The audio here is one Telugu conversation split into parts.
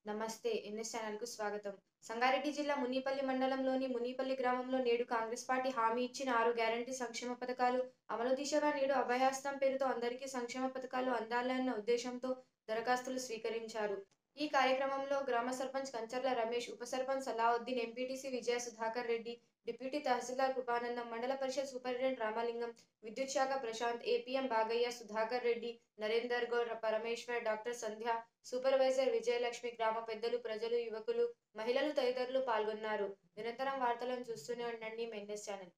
నమస్తే ఎన్ఎస్ ఛానల్ కు స్వాగతం. సంగారెడ్డి జిల్లా మునిపల్లి మండలంలోని మునిపల్లి గ్రామంలో నేడు కాంగ్రెస్ పార్టీ హామీ ఇచ్చిన 6 గ్యారంటీ సంక్షేమ పథకాలు అమలు దిశగా నేడు అభయహస్తం పేరుతో అందరికీ సంక్షేమ పథకాలు అందాలన్న ఉద్దేశంతో దరఖాస్తులు స్వీకరించారు. ఈ కార్యక్రమంలో గ్రామ సర్పంచ్ కంచర్ల రమేష్, ఉప సర్పంచ్ సలావుద్దీన్, ఎంపీటీసీ విజయ సుధాకర్ రెడ్డి, డిప్యూటీ తహసీల్దార్ కృపానందం, మండల పరిషత్ సూపరింటెండెంట్ రామలింగం, విద్యుత్ శాఖ ప్రశాంత్, ఏపీఎం బాగయ్య, సుధాకర్ రెడ్డి, నరేందర్ గౌడ్, పరమేశ్వర్, డాక్టర్ సంధ్య, సూపర్వైజర్ విజయలక్ష్మి, గ్రామ పెద్దలు, ప్రజలు, యువకులు, మహిళలు తదితరులు పాల్గొన్నారు. నిరంతరం వార్తలను చూస్తూనే ఉండండి ఎన్ఎస్ ఛానల్.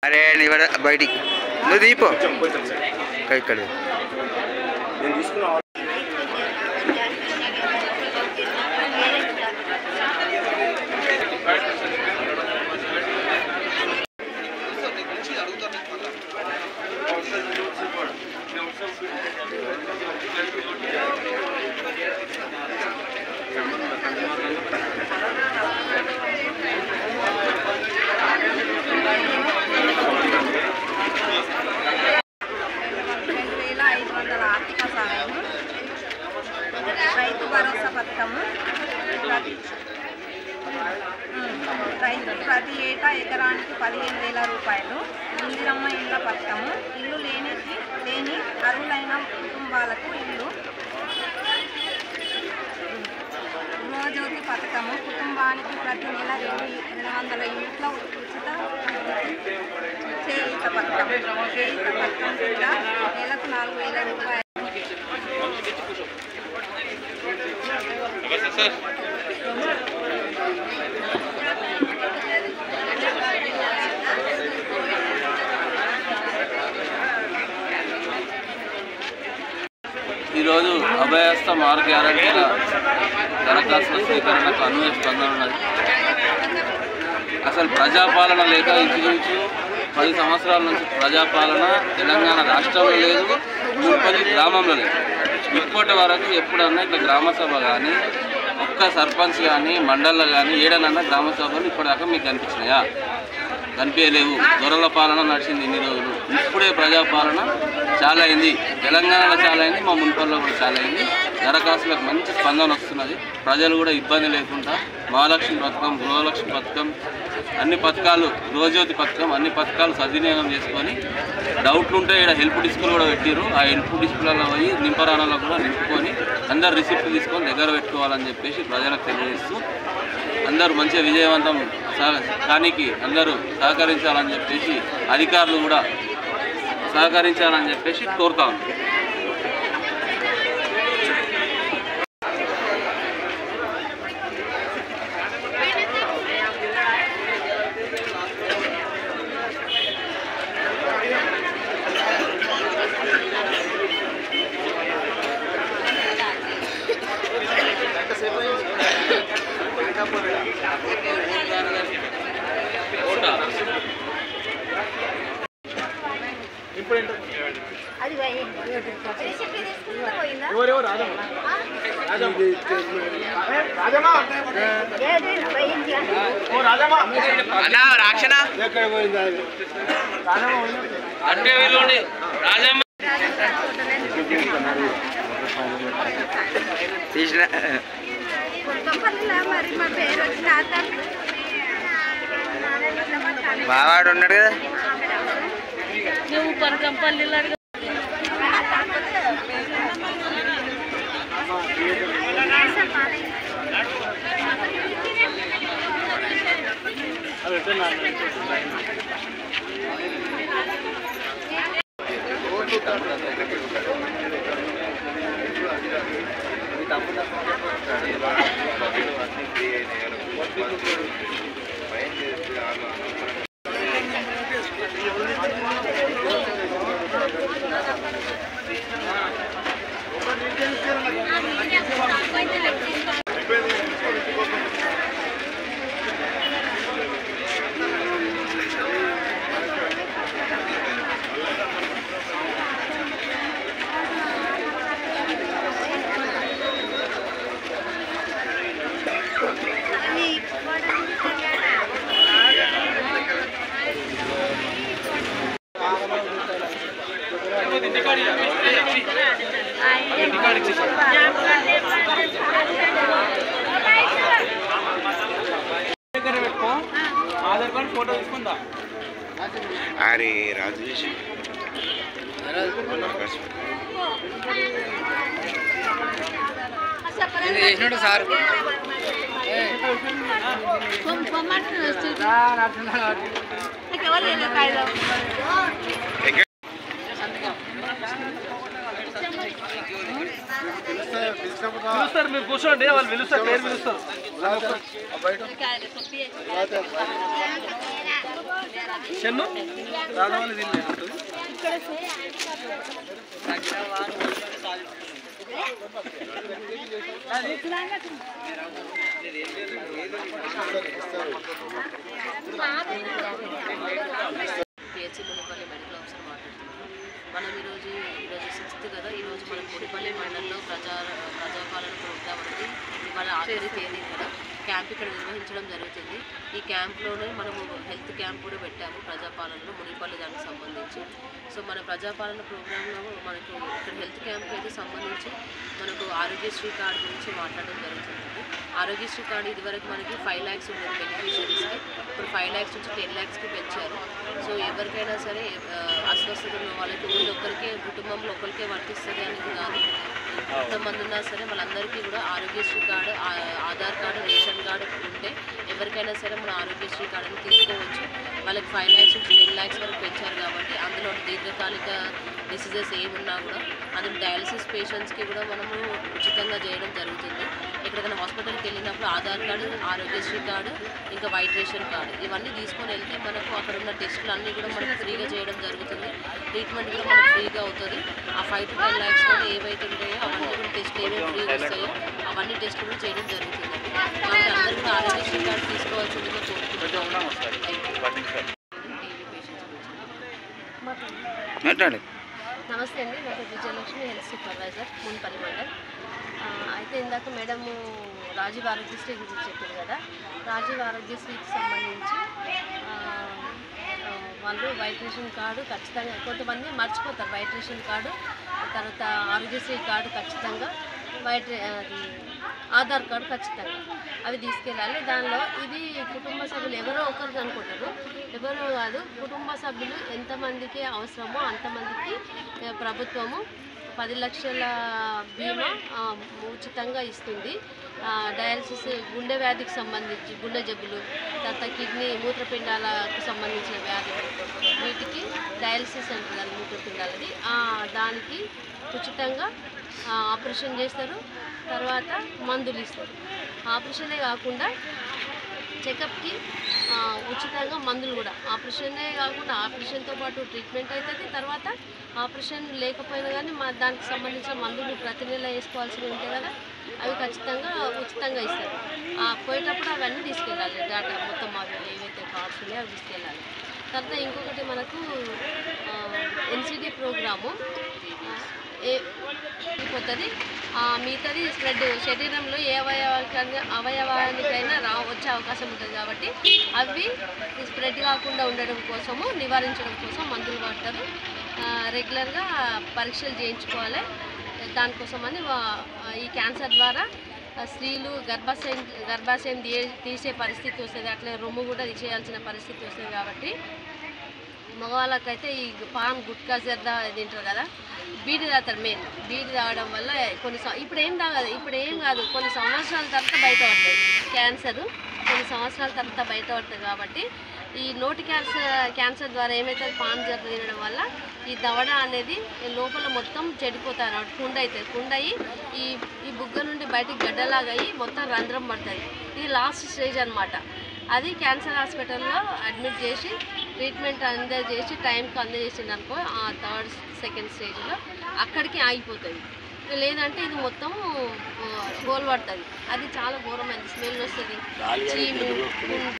अरे बैठी నువ్వు దీపో ఇక్కడ రైతు భరోసా పథకము ప్రతి ఏటా ఎకరానికి 15,000 రూపాయలు. ఇందిరమ్మ ఇళ్ల పథకము ఇల్లు లేని అర్హులైన కుటుంబాలకు ఇల్లు. గృహజ్యోతి పథకము కుటుంబానికి ప్రతి నెల 200 యూనిట్ల ఉచిత చేయూత పథకం. చేయూత పథకం కూడా నెలకు 4,000 రూపాయలు. ఈరోజు అభయహస్తం 6 గ్యారంటీల దరఖాస్తుల స్వీకరణకు అనువే స్పందన ఉన్నది. అసలు ప్రజాపాలన లేక ఇంచుమించు 10 సంవత్సరాల నుంచి ప్రజాపాలన తెలంగాణ రాష్ట్రంలో లేదు, మునిపల్లి గ్రామంలో లేదు. ఇప్పటి వరకు ఎప్పుడన్నా ఇట్లా గ్రామసభ కానీ ఒక్క సర్పంచ్ కానీ మండల్లో కానీ ఏడనన్నా గ్రామసభలు ఇప్పటిదాకా మీకు కనిపించినాయా? కనిపించలేవు. దొరల పాలన నడిచింది ఇన్ని రోజులు. ఇప్పుడే ప్రజాపాలన చాలా అయింది. తెలంగాణలో చాలా అయింది, మా మున్పల్లో కూడా చాలా అయింది. దరఖాస్తులకు మంచి స్పందన వస్తున్నది. ప్రజలు కూడా ఇబ్బంది లేకుండా మహాలక్ష్మి పథకం, గృహలక్ష్మి పథకం, అన్ని పథకాలు, గృహజ్యోతి పథకం, అన్ని పథకాలు సద్వినియోగం చేసుకొని డౌట్లు ఉంటే ఇక్కడ హెల్ప్ డిస్కులు కూడా పెట్టారు. ఆ హెల్ప్ డిస్కులలో పోయి నింపరాణాల్లో కూడా నింపుకొని అందరు రిసిప్ట్ తీసుకొని దగ్గర పెట్టుకోవాలని చెప్పేసి ప్రజలకు తెలియజేస్తూ అందరూ మంచిగా విజయవంతం కానికి అందరూ సహకరించాలని చెప్పేసి అధికారులు కూడా సహకరించాలని చెప్పేసి కోరుతా ఉన్నాం. బావాడు ఉన్నాడు కదా. నువ్వు పనకంపల్లిలో ఆధార్ కార్డు ఫోటో తీసుకుందా అరే రాజేష్ చేసినట్టు సార్ పిలుస్తారు మీరు కూర్చోండి వాళ్ళు పిలుస్తారు పేరు పిలుస్తారు చెన్ను రాధవాళ్ళు దీన్ని పిహెచ్సి మునిపల్లి మెడికల్ ఆఫీసర్ మాట్లాడుతున్నాను. మనం ఈరోజు 6th కదా, ఈరోజు మనం మునిపల్లి మండలంలో ప్రజాపాలన ప్రోగ్రాం అనేది ఇవాళ ఆఖరి తేదీ కదా క్యాంప్ ఇక్కడ నిర్వహించడం జరుగుతుంది. ఈ క్యాంప్లోనే మనము హెల్త్ క్యాంప్ కూడా పెట్టాము ప్రజాపాలనలో మునిపల్లి దానికి సంబంధించి. సో మన ప్రజాపాలన ప్రోగ్రాంలో మనకు ఇక్కడ హెల్త్ క్యాంప్కి అయితే సంబంధించి మనకు ఆరోగ్యశ్రీ కార్డు గురించి మాట్లాడడం జరుగుతుంది. ఆరోగ్యశ్రీ కార్డు ఇదివరకు మనకి 5 lakhs ఉండేది బెనిఫిషరీస్కి, ఇప్పుడు 5 lakhs నుంచి 10 lakhsకి పెంచారు. సో ఎవరికైనా సరే అస్వస్థతలు ఉన్న వాళ్ళకి ఊళ్ళో ఒక్కరికే కుటుంబంలో ఒకరికే వర్తిస్తుంది అనేది కాదు. ఎంతమంది ఉన్నా సరే వాళ్ళందరికీ కూడా Aarogyasri card, Aadhaar card, ration card ఉంటే ఎవరికైనా సరే మన ఆరోగ్యశ్రీ కార్డుని తీసుకోవచ్చు. వాళ్ళకి 5 lakhs నుంచి 10 lakhs వరకు పెంచారు కాబట్టి అందులో దీర్ఘకాలిక డిసీజెస్ ఏమున్నా కూడా అందులో డయాలసిస్ పేషెంట్స్కి కూడా మనము ఉచితంగా చేయడం జరుగుతుంది. ఎక్కడికైనా హాస్పిటల్కి వెళ్ళినప్పుడు ఆధార్ కార్డు, ఆరోగ్యశ్రీ కార్డు, ఇంకా వైట్ రేషన్ కార్డు ఇవన్నీ తీసుకొని వెళ్తే మనకు అక్కడ ఉన్న టెస్టులు అన్నీ కూడా మనకు ఫ్రీగా చేయడం జరుగుతుంది. ట్రీట్మెంట్ కూడా మనకు ఫ్రీగా అవుతుంది. ఆ 5 to 10 lakhs కూడా ఏవైతే ఉంటాయో అవన్నీ కూడా టెస్ట్లు ఏమేమి ఫ్రీగా వస్తాయో అవన్నీ టెస్టులు కూడా చేయడం జరుగుతుంది. కాబట్టి అందరూ కూడా ఆరోగ్యశ్రీ కార్డు తీసుకోవాల్సిందిగా కోరుకుంటున్నాం. నమస్తే అండి, నా పేరు విజయలక్ష్మి, హెల్త్ సూపర్వైజర్ మున్పల్లి మండల్. అయితే ఇందాక మేడము రాజీవ్ ఆరోగ్యశ్రీ గురించి చెప్పారు కదా. రాజీవ్ ఆరోగ్యశ్రీకి సంబంధించి వాళ్ళు వైట్ రేషన్ కార్డు ఖచ్చితంగా, కొంతమంది మర్చిపోతారు వైట్ రేషన్ కార్డు, తర్వాత ఆరోగ్యశ్రీ కార్డు ఖచ్చితంగా, ఆధార్ కార్డు ఖచ్చితంగా అవి తీసుకెళ్ళాలి. దానిలో ఇది కుటుంబ సభ్యులు ఎవరో ఒకరు అనుకుంటారు, ఎవరో కాదు, కుటుంబ సభ్యులు ఎంతమందికి అవసరమో అంతమందికి ప్రభుత్వము 10 లక్షల బీమా ఉచితంగా ఇస్తుంది. డయాలసిస్, గుండె వ్యాధికి సంబంధించి గుండె జబ్బులు, తర్వాత కిడ్నీ, మూత్రపిండాలకు సంబంధించిన వ్యాధులు, వీటికి డయాలసిస్ అంటారు మూత్రపిండాలది, దానికి ఉచితంగా ఆపరేషన్ చేస్తారు. తర్వాత మందులు ఇస్తారు. ఆపరేషనే కాకుండా చెకప్కి ఉచితంగా మందులు కూడా, ఆపరేషనే కాకుండా ఆపరేషన్తో పాటు ట్రీట్మెంట్ అవుతుంది. తర్వాత ఆపరేషన్ లేకపోయినా కానీ దానికి సంబంధించిన మందులు ప్రతి నెల వేసుకోవాల్సినవి ఉంటాయి కదా, అవి ఖచ్చితంగా ఉచితంగా ఇస్తారు. పోయేటప్పుడు అవన్నీ తీసుకెళ్ళాలి, డేటా మొత్తం అవి ఏవైతే కార్డ్స్ ఉన్నాయో అవి తీసుకెళ్ళాలి. తర్వాత ఇంకొకటి మనకు ఎన్సిడి ప్రోగ్రాము అయిపోతుంది. మిగతాది స్ప్రెడ్, శరీరంలో ఏ అవయవానికైనా వచ్చే అవకాశం ఉంటుంది కాబట్టి అవి స్ప్రెడ్ కాకుండా ఉండడం కోసము, నివారించడం కోసం మందులు వాడతారు. రెగ్యులర్గా పరీక్షలు చేయించుకోవాలి. దానికోసమని ఈ క్యాన్సర్ ద్వారా స్త్రీలు గర్భాశయం తీసే పరిస్థితి వస్తుంది, అట్లే రొమ్ము కూడా తీసేయాల్సిన పరిస్థితి వస్తుంది. కాబట్టి మగవాళ్ళకైతే ఈ పాన్ గుట్కా జర్దా తింటారు కదా, బీడి తాగుతారు. మెయిన్ బీడి తాగడం వల్ల ఇప్పుడు ఏం కాదు, కొన్ని సంవత్సరాల తర్వాత బయటపడుతుంది క్యాన్సర్. కొన్ని సంవత్సరాల తర్వాత బయటపడుతుంది కాబట్టి ఈ నోటి క్యాన్సర్ ద్వారా ఏమైతే పాన్ జర్దా తినడం వల్ల ఈ దవడ అనేది లోపల మొత్తం చెడిపోతాయి అన్నమాట. కుండ అయ్యి ఈ బుగ్గ నుండి బయటికి గడ్డలాగా అయ్యి మొత్తం రంధ్రం పడుతుంది. ఇది లాస్ట్ స్టేజ్ అనమాట. అది క్యాన్సర్ హాస్పిటల్లో అడ్మిట్ చేసి ట్రీట్మెంట్ అందజేసి టైంకి అందజేసింది అనుకో, ఆ థర్డ్ సెకండ్ స్టేజ్లో అక్కడికి ఆగిపోతుంది. లేదంటే ఇది మొత్తం గోల్ పడుతుంది. అది చాలా ఘోరమైనది, స్మెల్ వస్తుంది, చీము.